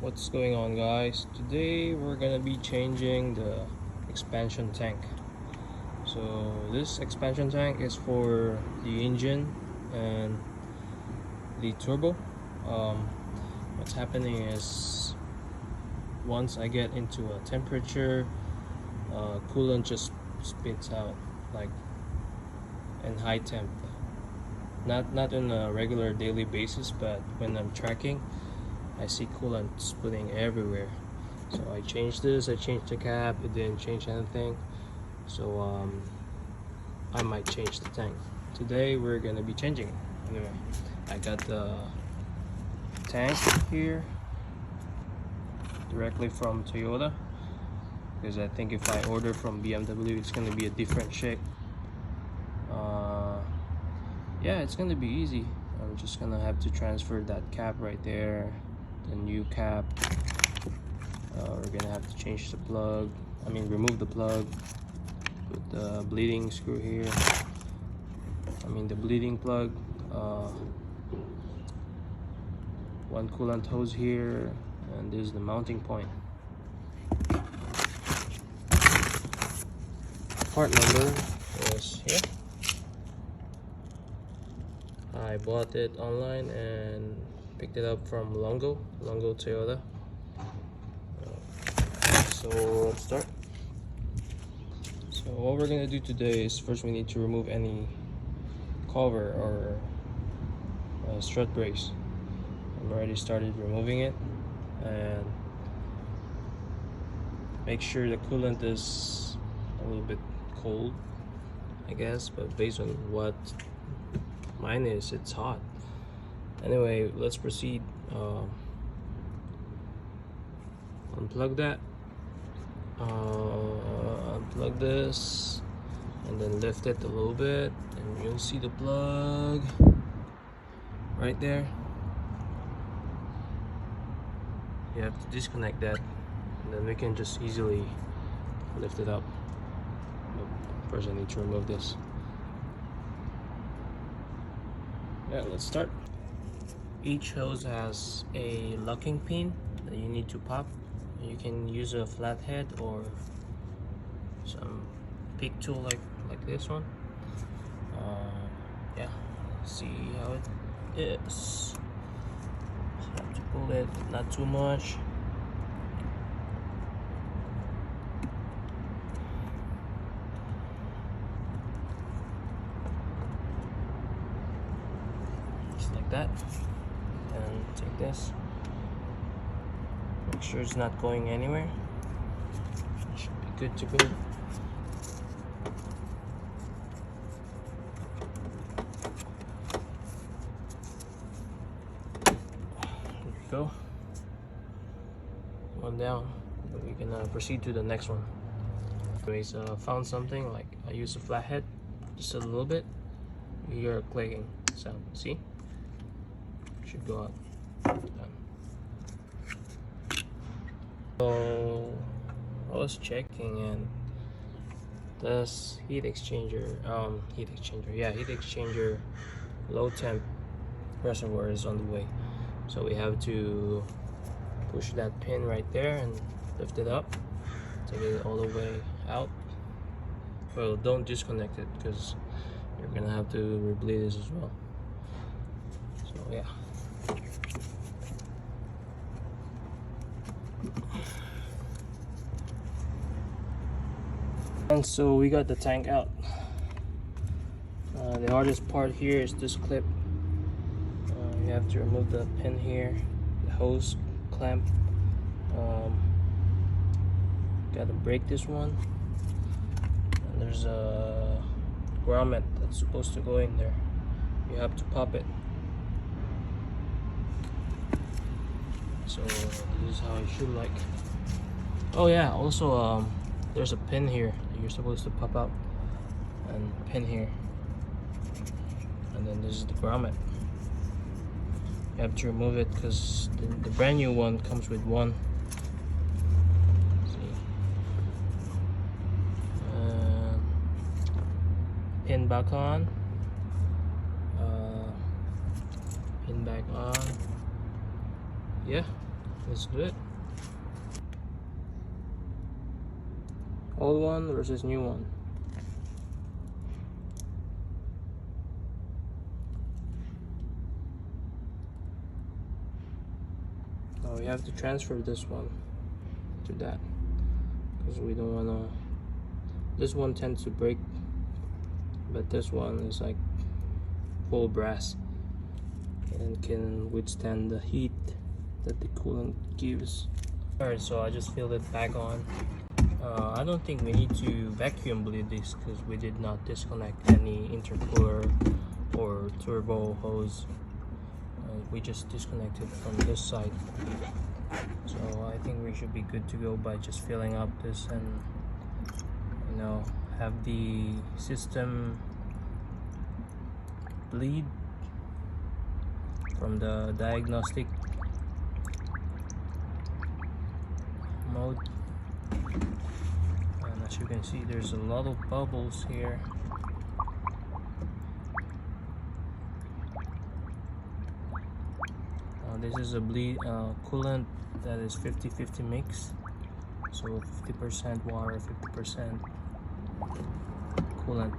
What's going on, guys? Today we're gonna be changing the expansion tank. So this expansion tank is for the engine and the turbo. What's happening is once I get into a temperature, coolant just spits out like in high temp. Not on a regular daily basis, but when I'm tracking, I see coolant spitting everywhere. So I changed this, I changed the cap, it didn't change anything. So I might change the tank. Today we're gonna be changing it. Anyway, I got the tank here directly from Toyota, because I think if I order from BMW it's gonna be a different shape. Yeah, it's gonna be easy. I'm just gonna have to transfer that cap right there, the new cap. We're gonna have to change the plug, remove the plug, put the bleeding screw here, the bleeding plug, one coolant hose here, and this is the mounting point. Part number is here. I bought it online and picked it up from Longo Toyota. So let's start. So what we're gonna do today is first we need to remove any cover or strut brace. I've already started removing it, and make sure the coolant is a little bit cold, I guess, but based on what mine is, it's hot. Anyway, let's proceed. Unplug that, unplug this, and then lift it a little bit, and you'll see the plug right there. You have to disconnect that, and then we can just easily lift it up. But first I need to remove this. Yeah, let's start. Each hose has a locking pin that you need to pop. You can use a flathead or some pick tool like this one. Yeah, see how it is. Just have to pull it, not too much. Like that, and take this, make sure it's not going anywhere. It should be good to go. There you go, one down. We can proceed to the next one. Anyways, found something, like I used a flathead just a little bit. You hear a clicking sound, see? Should go up. Done. So I was checking, and this heat exchanger low temp reservoir is on the way. So we have to push that pin right there and lift it up, take it all the way out. Well, don't disconnect it, because you're gonna have to rebleed this as well. So yeah. And so we got the tank out. The hardest part here is this clip. You have to remove the pin here, the hose clamp. Got to break this one. And there's a grommet that's supposed to go in there. You have to pop it. So this is how it should like. Oh yeah, also there's a pin here that you're supposed to pop out, and pin here, and then this is the grommet. You have to remove it because the brand new one comes with one. See, pin back on, pin back on. Yeah, let's do it. Old one versus new one. Now we have to transfer this one to that because we don't want to. This one tends to break, but this one is like full brass and can withstand the heat that the coolant gives. Alright, so I just filled it back on. I don't think we need to vacuum bleed this because we did not disconnect any intercooler or turbo hose. We just disconnected from this side, so I think we should be good to go by just filling up this and, you know, have the system bleed from the diagnostic mode. And as you can see, there's a lot of bubbles here. This is a coolant that is 50-50 mix, so 50% water, 50% coolant.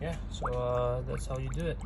Yeah, so that's how you do it.